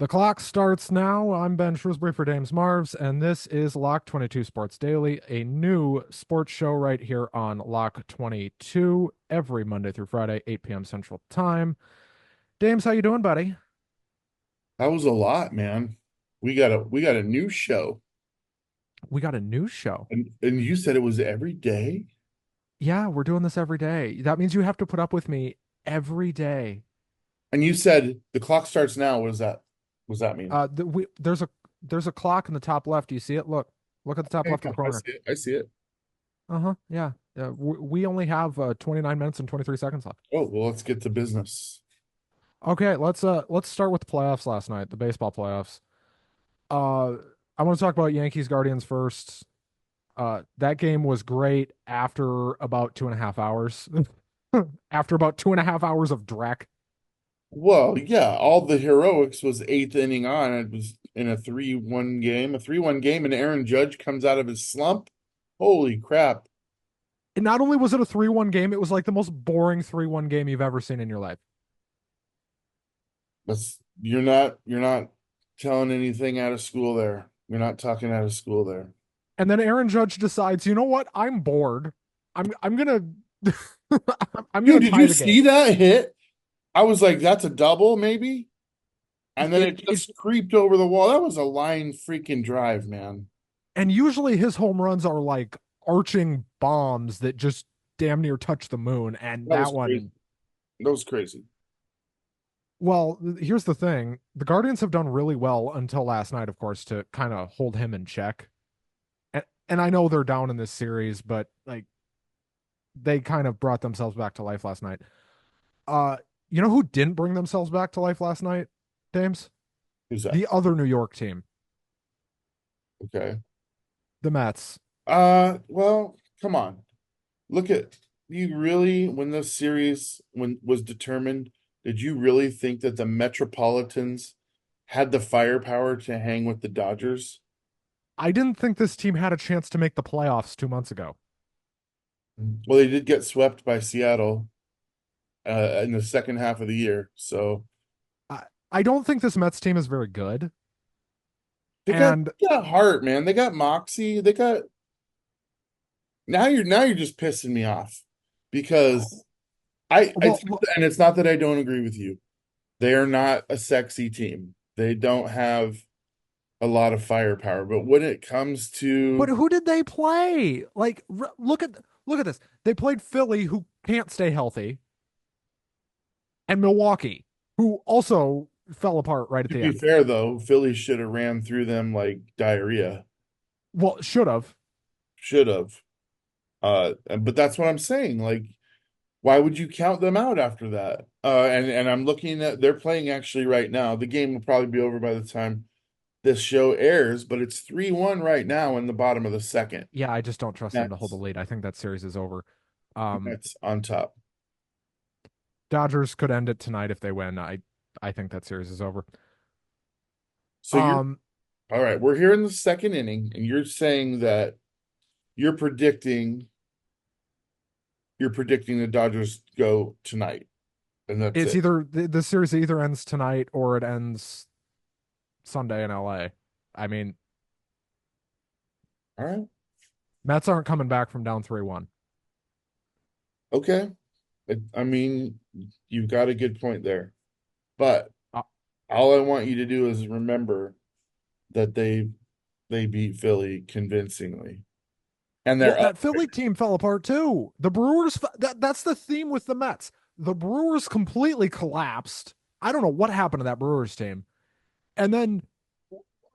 The clock starts now. I'm Ben Shrewsbury for Dames Marvs, and this is Lock 22 Sports Daily, a new sports show right here on Lock 22 every Monday through Friday, 8 p.m. Central Time. Dames, how you doing, buddy? That was a lot, man. We got a new show. We got a new show. And you said it was every day? Yeah, we're doing this every day. That means you have to put up with me every day. And you said the clock starts now. What does that mean? There's a clock in the top left. Do you see it? Look at the top Okay, left of the I corner. see it. I see it. Uh-huh. Yeah. We only have 29 minutes and 23 seconds left. Oh, well, let's get to business. Okay, let's start with the playoffs last night, the baseball playoffs. Uh I want to talk about Yankees Guardians first. That game was great after about 2.5 hours. After about 2.5 hours of dreck. Well, yeah, all the heroics was eighth inning on. It was in a 3-1 game, and Aaron Judge comes out of his slump. Holy crap. And not only was it a 3-1 game, it was like the most boring 3-1 game you've ever seen in your life. You're not telling anything out of school there. You're not talking out of school there. And then Aaron Judge decides, you know what? I'm bored. I'm gonna I'm gonna Dude, did tie you the game. see that hit? I was like, that's a double, maybe. And then It it it just creeped over the wall. That was a line freaking drive, man. and usually his home runs are like arching bombs that just damn near touch the moon. And That that was crazy. one, That was crazy. well, here's the thing. The Guardians have done really well until last night, of course, to kind of hold him in check. And I know they're down in this series, but like they kind of brought themselves back to life last night. Uh, you know who didn't bring themselves back to life last night, James? Who's that? The other New York team, Okay. the Mets. Well, come on. Look at you really when this series when was determined, did you really think that the Metropolitans had the firepower to hang with the Dodgers? I didn't think this team had a chance to make the playoffs 2 months ago. Well, they did get swept by Seattle in the second half of the year. So I, I don't think this Mets team is very good. they got And they got heart, man. They got moxie. They got now you're just pissing me off because I well, and it's not that I don't agree with you. They are not a sexy team. They don't have a lot of firepower, but when it comes but to who did they play? Like, look at this. They played Philly, who can't stay healthy, and Milwaukee, who also fell apart right at to the be end. fair though, Philly should have ran through them like diarrhea. Well, should have. Should have. But that's what I'm saying. Like, why would you count them out after that? And I'm looking at they're playing actually right now. The game will probably be over by the time this show airs, but it's 3-1 right now in the bottom of the second. Yeah, I just don't trust them to hold the That's lead. I think that series is over. Um, that's on top. Dodgers could end it tonight if they win. I think that series is over. So you're Um, all right. We're here in the second inning, and you're saying that you're predicting you're predicting the Dodgers go tonight, and that's it's it. either the series either ends tonight or it ends Sunday in LA. I mean, All right. Mets aren't coming back from down 3-1. Okay. I mean, you've got a good point there. But Uh, all I want you to do is remember that they beat Philly convincingly. And well, they're up. that Philly team fell apart too. The Brewers, that's the theme with the Mets. The Brewers completely collapsed. I don't know what happened to that Brewers team. And then,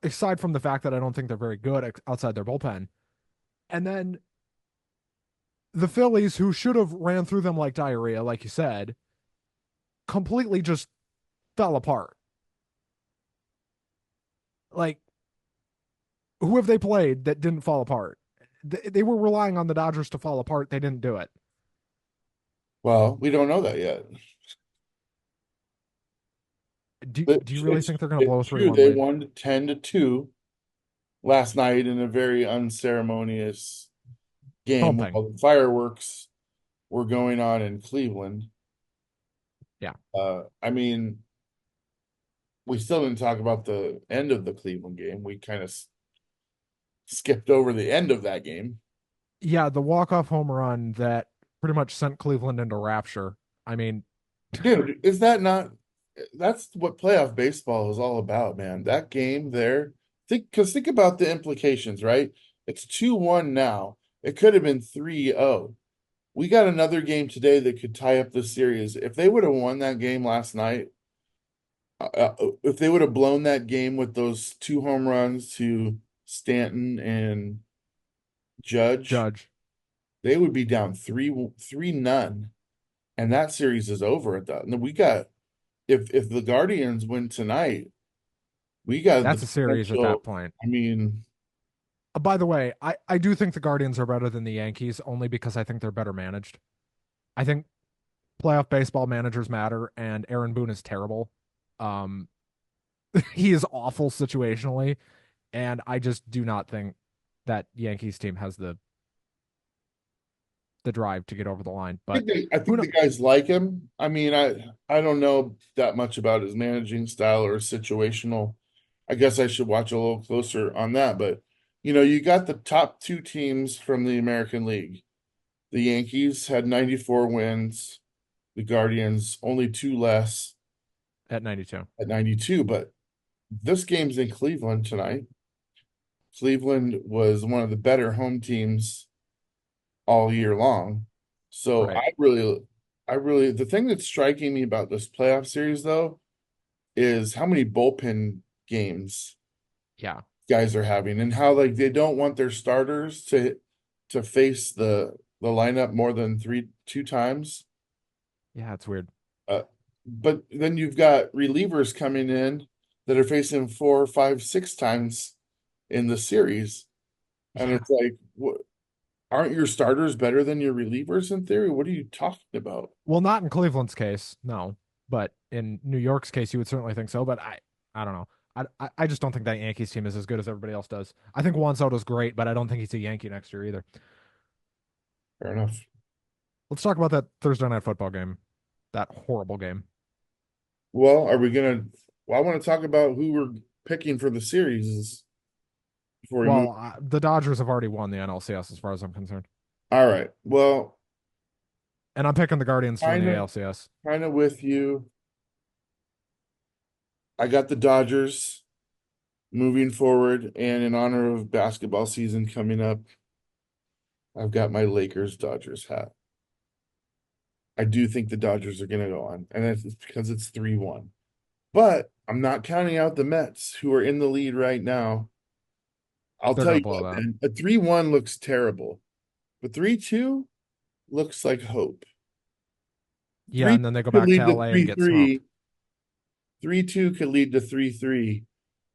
aside from the fact that I don't think they're very good outside their bullpen, and then the Phillies, who should have ran through them like diarrhea, like you said, completely just fell apart. Like, who have they played that didn't fall apart? They were relying on the Dodgers to fall apart. They didn't do it. Well, we don't know that yet. Do you really think they're going to blow a It's 3 true. 1 They lead? won 10-2 last night in a very unceremonious game Thumping. while the fireworks were going on in Cleveland. Yeah. I mean, we still didn't talk about the end of the Cleveland game. We kind of skipped over the end of that game. Yeah, the walk-off home run that pretty much sent Cleveland into rapture. I mean, Dude, is that not that's what playoff baseball is all about, man. That game there, think about the implications, right? It's 2-1 now. It could have been 3-0. We got another game today that could tie up the series. If they would have won that game last night, if they would have blown that game with those two home runs to Stanton and Judge, Judge. they would be down 3-0, and that series is over at that. And we got if the Guardians win tonight, we got the That's a series at that potential. point. I mean, By the way, I do think the Guardians are better than the Yankees only because I think they're better managed. I think playoff baseball managers matter, and Aaron Boone is terrible. Um, he is awful situationally, and I just do not think that Yankees team has the drive to get over the line. But I who think knows? the guys like him. I mean, I don't know that much about his managing style or situational. I guess I should watch a little closer on that. But you got the top two teams from the American League. The Yankees had 94 wins. The Guardians only two less At 92. at 92. But this game's in Cleveland tonight. Cleveland was one of the better home teams all year long. So Right. the thing that's striking me about this playoff series though is how many bullpen games Yeah. guys are having and how like they don't want their starters to face the lineup more than two times. Yeah, it's weird. Uh, but then you've got relievers coming in that are facing four, five, six times in the series. And Yeah. it's like, what, aren't your starters better than your relievers in theory? What are you talking about? Well, not in Cleveland's case, no. But in New York's case, you would certainly think so. But I don't know. I just don't think that Yankees team is as good as everybody else does. I think Juan Soto's great, but I don't think he's a Yankee next year either. Fair enough. Let's talk about that Thursday night football game, that horrible game. Well, are we gonna? Well, I want to talk about who we're picking for the series before we move. Well, the Dodgers have already won the NLCS as far as I'm concerned, All right. Well, and I'm picking the Guardians to win the kind of, ALCS. kind of with you. I got the Dodgers moving forward, and in honor of basketball season coming up, I've got my Lakers Dodgers hat. I do think the Dodgers are gonna go on, and that's because it's 3-1. But I'm not counting out the Mets, who are in the lead right now. I'll They're tell gonna you blow what, that. man, a 3-1 looks terrible, but 3-2 looks like hope. Yeah, Three and then they go could back to lead to LA and three get smoked. three. 3-2 could lead to 3-3.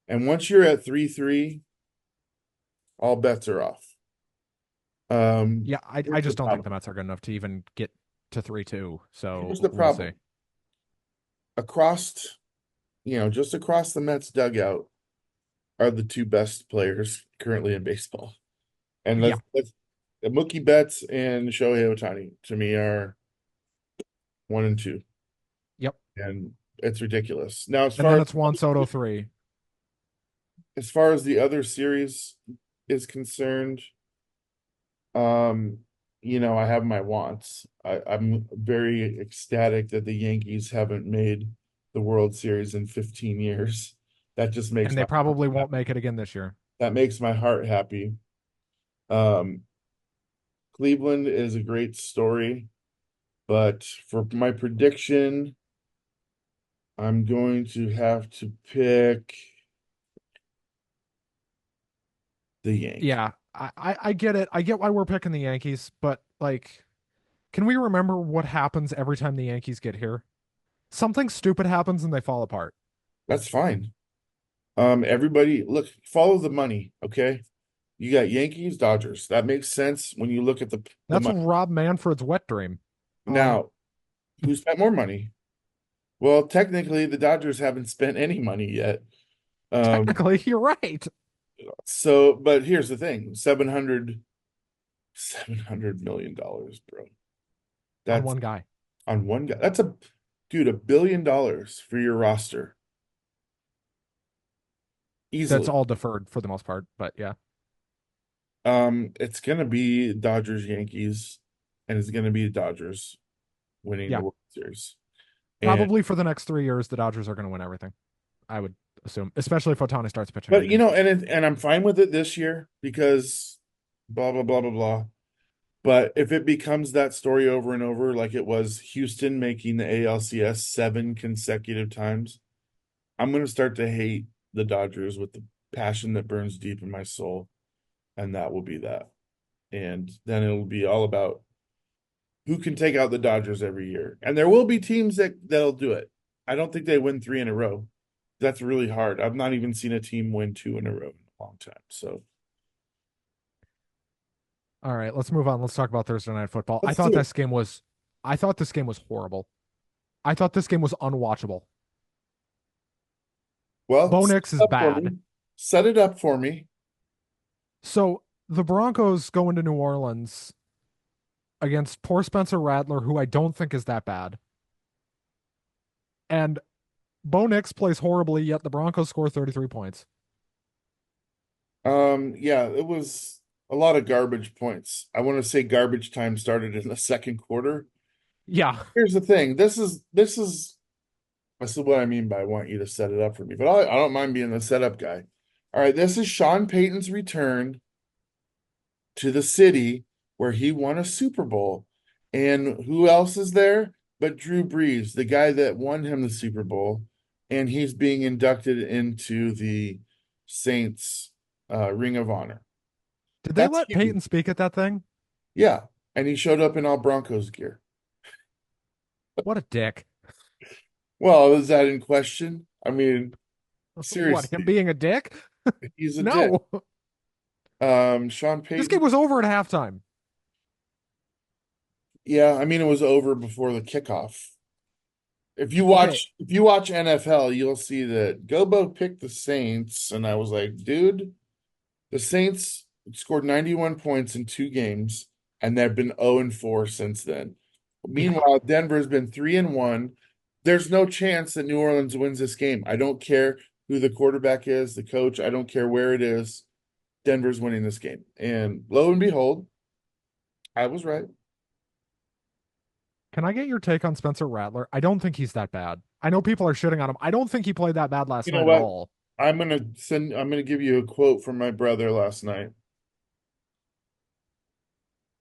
And once you're at 3-3, all bets are off. Yeah, I Here's the just don't think the problem. Mets are good enough to even get to 3-2. So Here's the we'll see. problem. Across, just across the Mets dugout are the two best players currently in baseball. And Yeah. that's Mookie Betts and Shohei Ohtani to me are one and two. Yep. And it's ridiculous. Now, And then it's Juan Soto 3. as far as the other series is concerned, Um, I have my wants. I'm very ecstatic that the Yankees haven't made the World Series in 15 years. That just makes And my they heart probably won't happy. make it again this year. That makes my heart happy. Um, Cleveland is a great story, but for my prediction, I'm going to have to pick the Yankees. Yeah, I get it. I get why we're picking the Yankees, but like, can we remember what happens every time the Yankees get here? Something stupid happens and they fall apart. That's fine. Everybody, look, follow the money, okay? You got Yankees, Dodgers. That makes sense when you look at the That's money. Rob Manfred's wet dream. Um, Now, who spent more money? Well, technically, the Dodgers haven't spent any money yet. Um, technically, you're right but here's the thing, $700 million, bro. on That's one guy. on one guy. That's $1 billion for your roster. That's easily. all deferred for the most part, but yeah. It's gonna be Dodgers Yankees, and it's gonna be Dodgers winning the Yeah. World Series. And Probably for the next 3 years, the Dodgers are going to win everything. I would assume, especially if Otani starts pitching but you again. know, and I'm fine with it this year because blah blah blah blah blah. But if it becomes that story over and over, like it was Houston making the ALCS 7 consecutive times, I'm gonna start to hate the Dodgers with the passion that burns deep in my soul, and that will be that. And then it'll be all about who can take out the Dodgers every year. And there will be teams that'll do it. I don't think they win 3 in a row. That's really hard. I've not even seen a team win 2 in a row in a long time. So All right, let's move on. Let's talk about Thursday night football. let's do it. I thought this game was horrible. I thought this game was unwatchable. Well, Bo set Nix is it up for bad. me. Set it up for me. So the Broncos go into New Orleans against poor Spencer Rattler, who I don't think is that bad. And Bo Nix plays horribly, yet the Broncos score 33 points. Yeah, it was a lot of garbage points. I want to say garbage time started in the second quarter. Yeah. Here's the thing. This is what I mean by I want you to set it up for me, but I don't mind being the setup guy. All right, this is Sean Payton's return to the city where he won a Super Bowl. And who else is there but Drew Brees, the guy that won him the Super Bowl? And he's being inducted into the Saints Ring of Honor. Did they That's let huge. Peyton speak at that thing? Yeah. And he showed up in all Broncos gear. What a dick. Well, is that in question? I mean, What, him seriously, being a dick? he's a dick. No. Sean This game Payton. was over at halftime. Yeah, I mean it was over before the kickoff. Okay. If you watch NFL, you'll see that Gobo picked the Saints, and I was like, dude, the Saints scored 91 points in 2 games, and they've been 0 and 4 since then. Yeah. Meanwhile, Denver's been 3 and 1. There's no chance that New Orleans wins this game. I don't care who the quarterback is, the coach, I don't care where it is. Denver's winning this game. And lo and behold, I was right. Can I get your take on Spencer Rattler? I don't think he's that bad. I know people are shitting on him. I don't think he played that bad last You know night at what? all. I'm gonna give you a quote from my brother last night.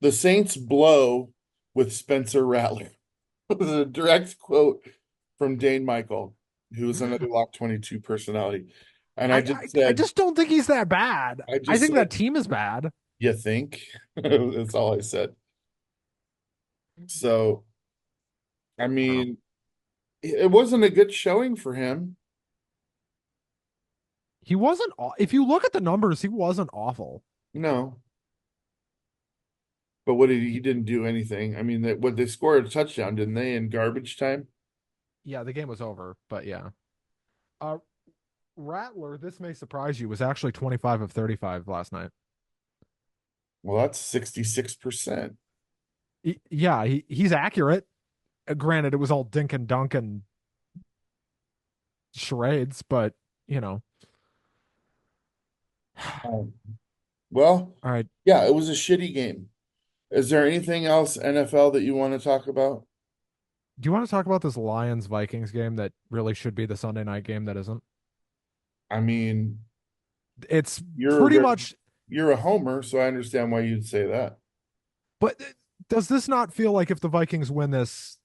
The Saints blow with Spencer Rattler. It was a direct quote from Dane Michael, who is another Lock 22 personality. And I just don't think he's that bad. I I just think said, that team is bad. you think? That's all I said. So, I I don't know. mean, it wasn't a good showing for him. He wasn't, if you look at the numbers, he wasn't awful. No, but what did he didn't do anything. I mean, that what they scored a touchdown, didn't they, in garbage time? Yeah, the game was over, but yeah. Uh, Rattler, this may surprise you, was actually 25 of 35 last night. Well, that's 66%. Yeah, he's accurate. Granted, it was all dink and dunk and charades, but you know. Um, well, All right. yeah, it was a shitty game. Is there anything else NFL that you want to talk about? Do you want to talk about this Lions Vikings game that really should be the Sunday night game that isn't? I mean, It's you're a pretty very, much, you're a homer, so I understand why you'd say that. but does this not feel like if the Vikings win this,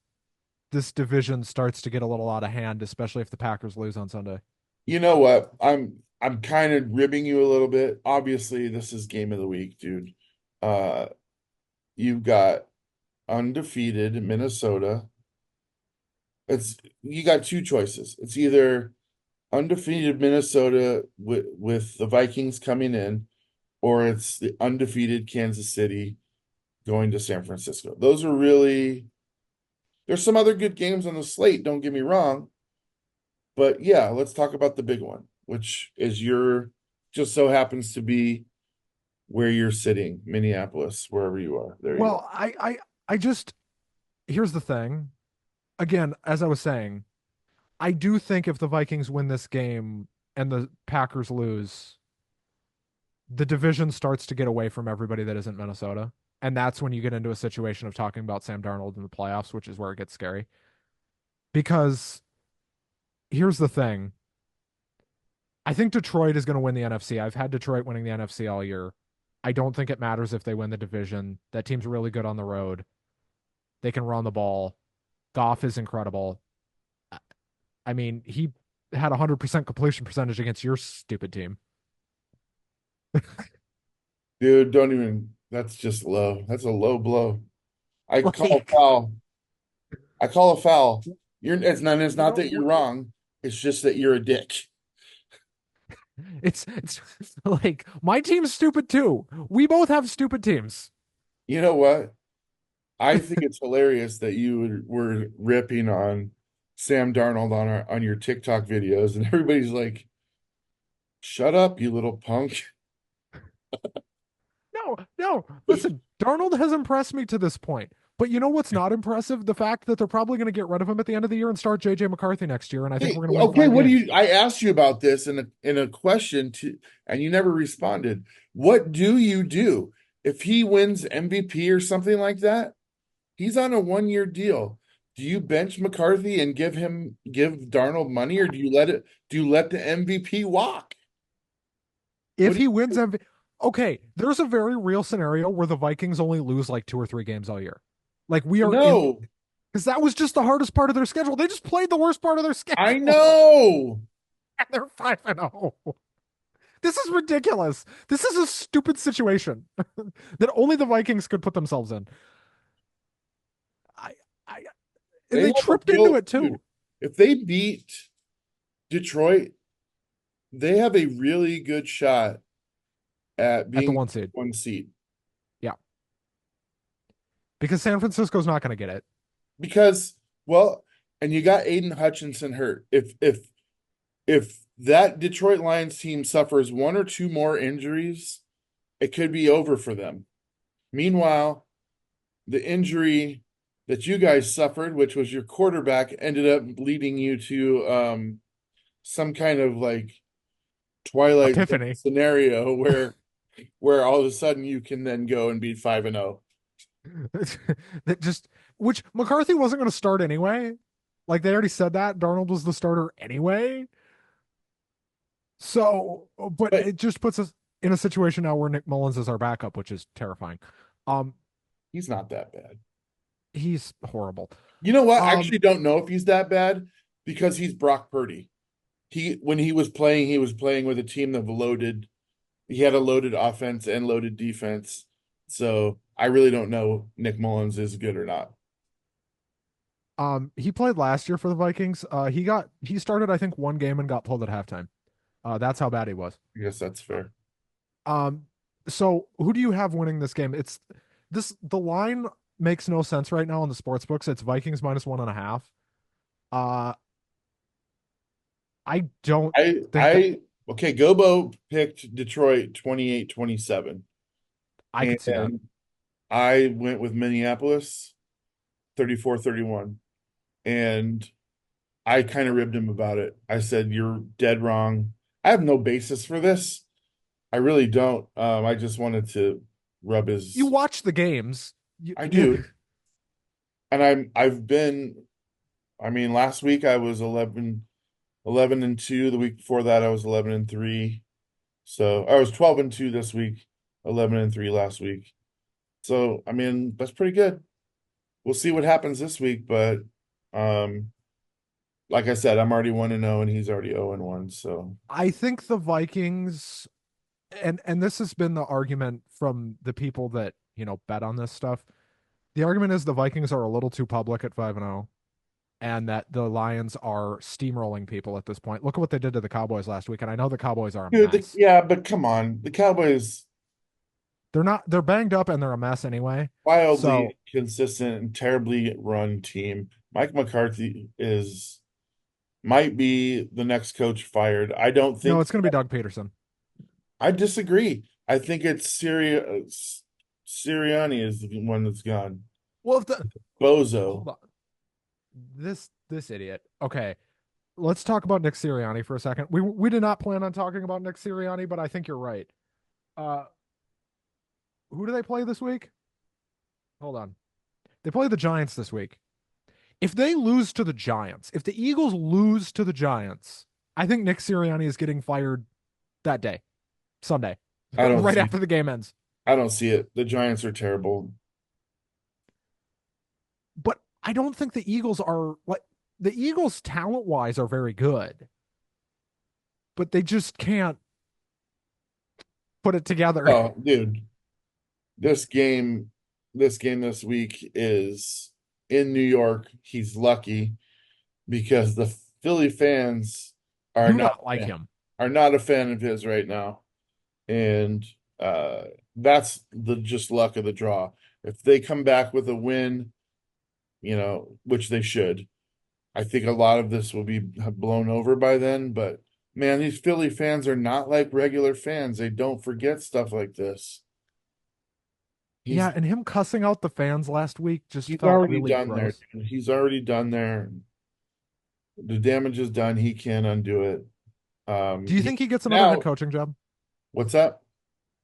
this division starts to get a little out of hand, especially if the Packers lose on Sunday? You know what? I'm kind of ribbing you a little bit. Obviously, this is game of the week, dude. Uh, you've got undefeated Minnesota. It's you got two choices. It's either undefeated Minnesota with the Vikings coming in, or it's the undefeated Kansas City going to San Francisco. Those are really there's some other good games on the slate, don't get me wrong. But yeah, let's talk about the big one, which is your just so happens to be where you're sitting, Minneapolis, wherever you are. There you go. Well, I just, here's the thing. Again, as I was saying, I do think if the Vikings win this game, and the Packers lose, the division starts to get away from everybody that isn't Minnesota. And that's when you get into a situation of talking about Sam Darnold in the playoffs, which is where it gets scary. Because here's the thing. I think Detroit is going to win the NFC. I've had Detroit winning the NFC all year. I don't think it matters if they win the division. That team's really good on the road. They can run the ball. Goff is incredible. I mean, he had 100% completion percentage against your stupid team. Dude, don't even. That's just low. That's a low blow. I call a Like, foul. I call a foul. It's you not know, that you're wrong. It's just that you're a dick. it's like my team's stupid too. We both have stupid teams. You know what? I think it's hilarious that you were ripping on Sam Darnold on your TikTok videos, and everybody's like, "Shut up, you little punk." No, no. Listen, Darnold has impressed me to this point. But you know what's not impressive? The fact that they're probably going to get rid of him at the end of the year and start JJ McCarthy next year, and I think Hey, we're going to win okay, five what do games. you? I asked you about this in a question and you never responded. What do you do if he wins MVP or something like that? He's on a 1 year deal. Do you bench McCarthy and give Darnold money, or do you let the MVP walk? What If do he wins MVP, okay, there's a very real scenario where the Vikings only lose like 2 or 3 games all year. Like we you are in, know? because that was just the hardest part of their schedule. They just played the worst part of their I schedule, know. and they're 5-0. This is ridiculous. This is a stupid situation that only the Vikings could put themselves in. I, I, and They they have a tripped into real it dude. too If they beat Detroit, they have a really good shot at at the being 1 seed. 1 seed. Yeah, because San Francisco's not going to get it. Because, well, and you got Aiden Hutchinson hurt. If that Detroit Lions team suffers one or two more injuries, it could be over for them. Meanwhile, the injury that you guys suffered, which was your quarterback, ended up leading you to some kind of like Twilight Zone Epiphany. scenario where all of a sudden you can then go and beat 5-0. That just which McCarthy wasn't going to start anyway. Like they already said that Darnold was the starter anyway. So, but But it just puts us in a situation now where Nick Mullins is our backup, which is terrifying. Um, he's not that bad. he's horrible. You know what? I Um, actually don't know if he's that bad because he's Brock Purdy. He when he was playing with a team that loaded. He had a loaded offense and loaded defense. So I really don't know Nick Mullins is good or not. he played last year for the Vikings. He started I think 1 game and got pulled at halftime. That's how bad he was. I guess that's fair. Um, so who do you have winning this game? It's this the line makes no sense right now in the sports books. It's Vikings -1.5. Uh, I don't think that I okay, Gobo picked Detroit 28-27. I could see that. And I went with Minneapolis 34-31. And I kind of ribbed him about it. I said, "You're dead wrong. I have no basis for this. I really don't. I just wanted to rub You his watch the games. I do. And I've been I mean, last week I was 11-2. The week before that I was 11-3. So I was 12-2 this week, 11-3 last week. So I mean, that's pretty good. We'll see what happens this week, but um like I said, I'm already 1-0 and he's already 0-1. So I think the Vikings and this has been the argument from the people that, bet on this stuff. The argument is the Vikings are a little too public at 5-0 and that the Lions are steamrolling people at this point. Look at what they did to the Cowboys last week, and I know the Cowboys are a dude, mess. yeah, but come on. The Cowboys They're banged up and they're a mess anyway. So, wildly consistent and terribly run team. Mike McCarthy is might be the next coach fired. I don't no, think it's going to be Doug Peterson. I disagree. I think it's Sirianni is the one that's gone. Well, if the Bozo. hold on. This idiot. Okay. let's talk about Nick Sirianni for a second. We did not plan on talking about Nick Sirianni, but I think you're right. Uh, who do they play this week? Hold on. They play the Giants this week. If they lose to the Giants, if the Eagles lose to the Giants, I think Nick Sirianni is getting fired that day, Sunday, I don't right see after the game ends. I don't see it. The Giants are terrible. But I don't think the Eagles are like the Eagles talent wise are very good, but they just can't put it together. Oh, dude, this game this week is in New York. He's lucky because the Philly fans are Do not not like him. are not a fan of his right now. And uh that's the just luck of the draw. If they come back with a win, which they should, I think a lot of this will be blown over by then. But man, these Philly fans are not like regular fans. They don't forget stuff like this. He's Yeah, and him cussing out the fans last week just he's felt already really done there, gross. dude. He's already done there. The damage is done. He can't undo it. Do you think he gets another head Now, coaching job? what's that?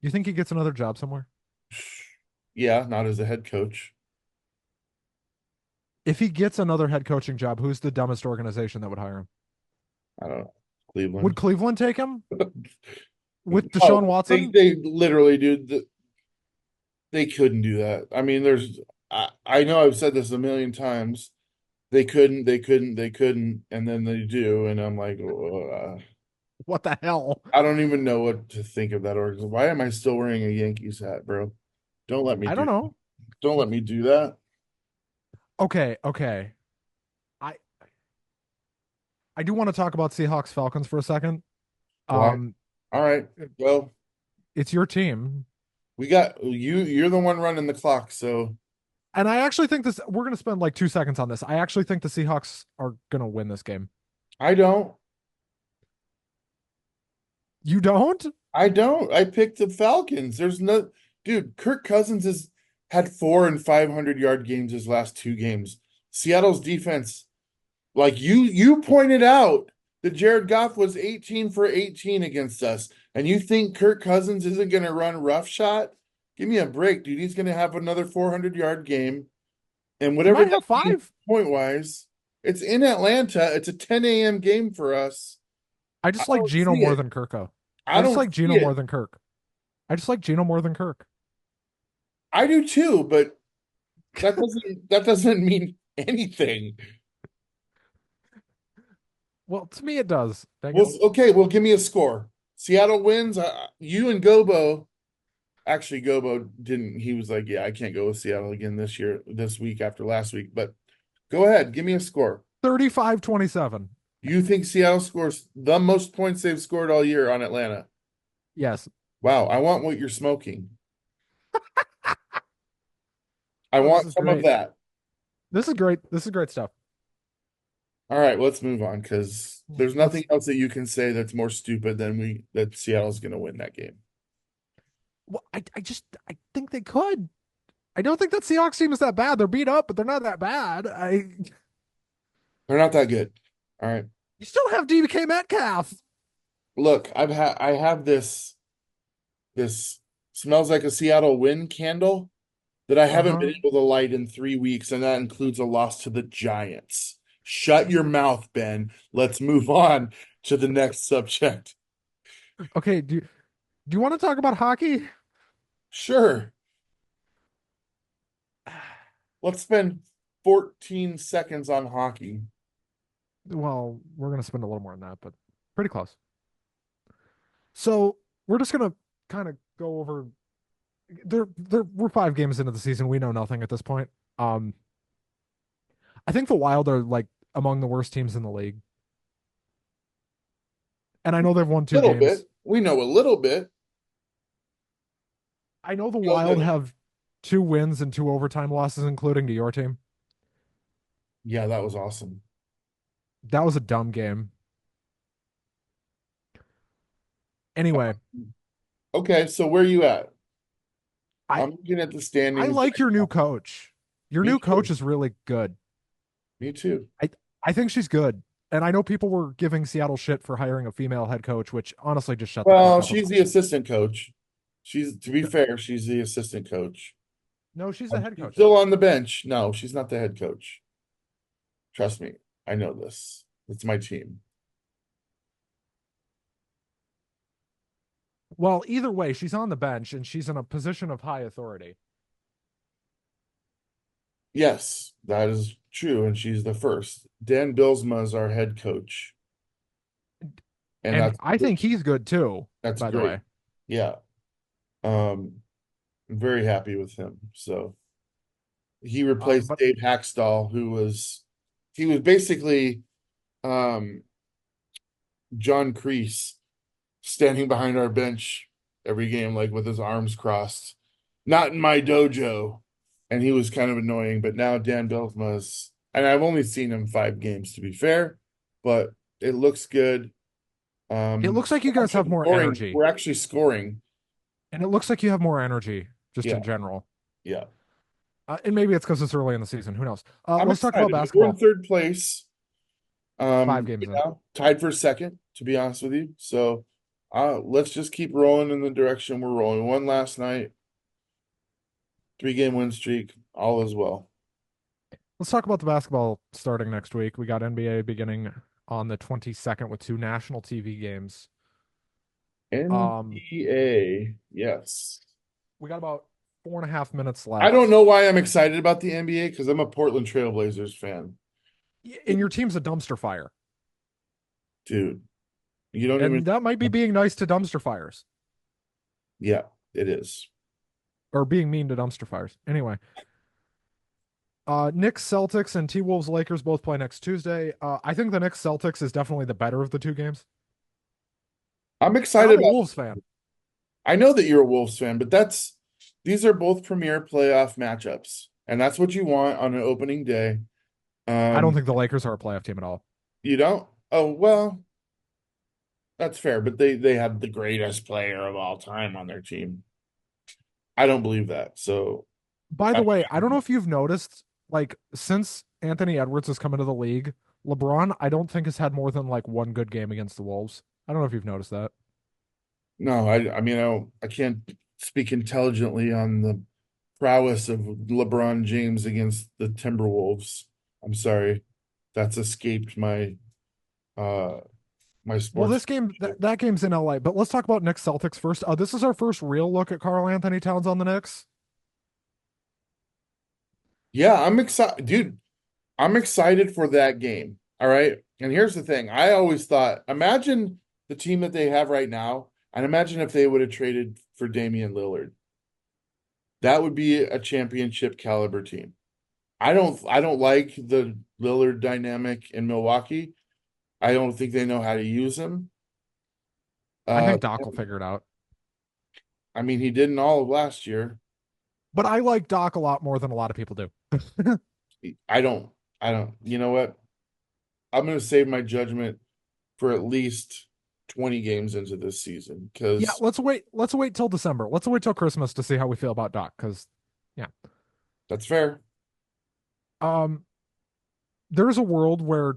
Do you think he gets another job somewhere? Yeah, not as a head coach. If he gets another head coaching job, who's the dumbest organization that would hire him? I don't know. Would Cleveland. Cleveland take him with Deshaun Oh, they Watson? they literally, dude. They couldn't do that. I mean, I know I've said this a million times. They couldn't, and then they do, and I'm like, What the hell? I don't even know what to think of that organization. Why am I still wearing a Yankees hat, bro? Don't let me I don't do. know. Don't let me do that. Okay, okay. I I do want to talk about Seahawks Falcons for a second. Why? Um, All right. Well, it's your team. we got you. You're the one running the clock, so And I actually think this, we're going to spend like 2 seconds on this. I actually think the Seahawks are going to win this game. I don't. You don't? I don't. I picked the Falcons. There's no dude. Kirk Cousins has had 400 and 500 yard games his last two games. Seattle's defense, like you pointed out, that Jared Goff was 18 for 18 against us, and you think Kirk Cousins isn't going to run roughshod? Give me a break, dude. He's going to have another 400 yard game, and He whatever might that have means five. point wise, it's in Atlanta. It's a 10 a.m. game for us. I I just like don't Geno see more it. than Kirko. I I just don't like see Geno more it. than Kirk. I just like Geno more than Kirk. I do too, but that doesn't mean anything. Well, to me it does. Dang it. Well, okay, well, give me a score. Seattle wins. You and Gobo. Actually, Gobo didn't. He was like, "Yeah, I can't go with Seattle again this week after last week." But go ahead, give me a score. 35-27. You think Seattle scores the most points they've scored all year on Atlanta? Yes. Wow, I want what you're smoking. I Oh, this want is some of great. that. This is great. This is great stuff. All right, let's move on because there's Let's nothing else that you can say that's more stupid than that Seattle's going to win that game. well, I think they could. I don't think that Seahawks team is that bad. They're beat up, but they're not that bad. I They're not that good. All right. You still have DK Metcalf. Look, I have this smells like a Seattle win candle that I haven't been Uh-huh. able to light in 3 weeks, and that includes a loss to the Giants. Shut your mouth, Ben. Let's move on to the next subject. Okay, do you want to talk about hockey? Sure. Let's spend 14 seconds on hockey. Well, we're gonna spend a little more on that, but pretty close. So we're just gonna kind of go over we're 5 games into the season. We know nothing at this point. Um, I think the Wild are like among the worst teams in the league. And I know they've won two Little games. bit. We know a little bit. I know the A Wild little. have 2 wins and 2 overtime losses, including to your team. Yeah, that was awesome. That was a dumb game. Anyway, Okay, so where are you at? I I'm looking at the I standings like right your new now. coach. Your Me new too. coach is really good. Me too. I I think she's good. And I know people were giving Seattle shit for hiring a female head coach, which honestly just shut the fuck Well, up she's about the assistant coach. She's, to be it. fair, she's the assistant coach. No, she's the head She's coach still there. on the bench. No, she's not the head coach. Trust me, I know this. It's my team. Well, either way, she's on the bench and she's in a position of high authority. Yes, that is true, and she's the first. Dan Bilsma is our head coach, and And I think he's good too, that's by the great. way. Yeah, I'm very happy with him. So he replaced But Dave Hackstall, he was basically um John Kreese standing behind our bench every game, like with his arms crossed. Not in my dojo. And he was kind of annoying, but now Dan Bilzma's, and I've only seen him 5 games to be fair, but it looks good. it looks like you guys have more energy. We're actually scoring. And it looks like you have more energy just Yeah, in general. yeah. And maybe it's because it's early in the season. Who knows? I'm Let's talk about excited. We're in basketball. third place. 5 games in. Tied for second, to be honest with you. So let's just keep rolling in the direction we're rolling. One last night, 3 game win streak, all is well. Let's talk about the basketball starting next week. We got NBA beginning on the 22nd with 2 national TV games. Um, NBA, yes. we got about 4.5 minutes I don't left. know why I'm excited about the NBA because I'm a Portland Trailblazers fan. And your team's a dumpster fire. Dude, you don't even, And that might be being nice to dumpster fires yeah, it is. or being mean to dumpster fires. Anyway, Knicks Celtics and T Wolves Lakers both play next Tuesday. I think the Knicks Celtics is definitely the better of the 2 games. I'm And excited I'm a about, Wolves fan. I know that you're a Wolves fan, but these are both premier playoff matchups, and that's what you want on an opening day. I don't Um, think the Lakers are a playoff team at all. you don't? Oh, well, that's fair, but they have the greatest player of all time on their team. I don't believe that. So By the I, way, I don't know if you've noticed, like, since Anthony Edwards has come into the league, LeBron, I don't think has had more than like one good game against the Wolves. I don't know if you've noticed that. no, I mean, I can't speak intelligently on the prowess of LeBron James against the Timberwolves. I'm sorry. That's escaped uh my Well, sports. this game, that game's in LA, but let's talk about Knicks Celtics first. This is our first real look at Carl Anthony Towns on the Knicks. Yeah, I'm excited, dude. I'm excited for that game. All right. And here's the thing. I always thought, imagine the team that they have right now, and imagine if they would have traded for Damian Lillard. That would be a championship caliber team. I don't like the Lillard dynamic in Milwaukee. I don't think they know how to use him. I Uh, think Doc will figure it out. I mean, he did in all of last year. But I like Doc a lot more than a lot of people do. I don't, I don't, you know what? I'm going to save my judgment for at least 20 games into this season Yeah, because let's wait. Let's wait till December. Let's wait till Christmas to see how we feel about Doc. Because, yeah, that's fair. um, there's a world where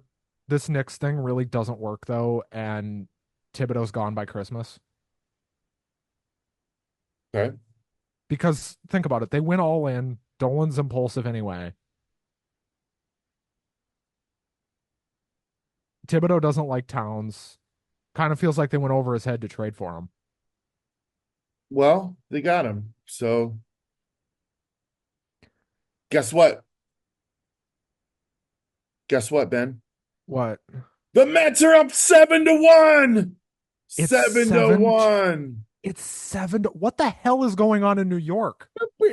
this Knicks thing really doesn't work though, and Thibodeau's gone by Christmas. Okay. Because think about it, they went all in. Dolan's impulsive anyway. Thibodeau doesn't like Towns. Kind of feels like they went over his head to trade for him. Well, they got him. So guess what? Guess what, Ben? What? The Mets are up 7-1. It's 7 to seven. 1 It's 7. What the hell is going on in New York?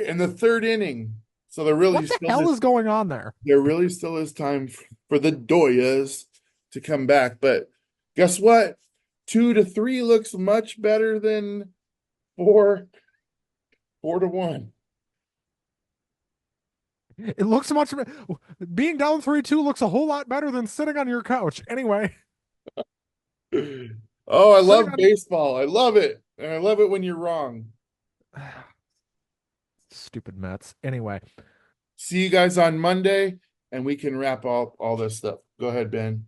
in the third inning. So What the hell is going on there? there really still is time for the Doyas to come back. But guess what? 2-3 looks much better than 4-1. It looks much being down 3-2 looks a whole lot better than sitting on your couch. Anyway, Oh, I sitting love on baseball. I love it. And I love it when you're wrong. stupid Mets. Anyway, See you guys on Monday, and we can wrap all this stuff. Go ahead, Ben.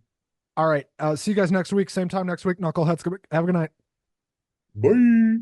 All right. See you guys next week. Same time next week. Knuckleheads. Have a good night. Bye.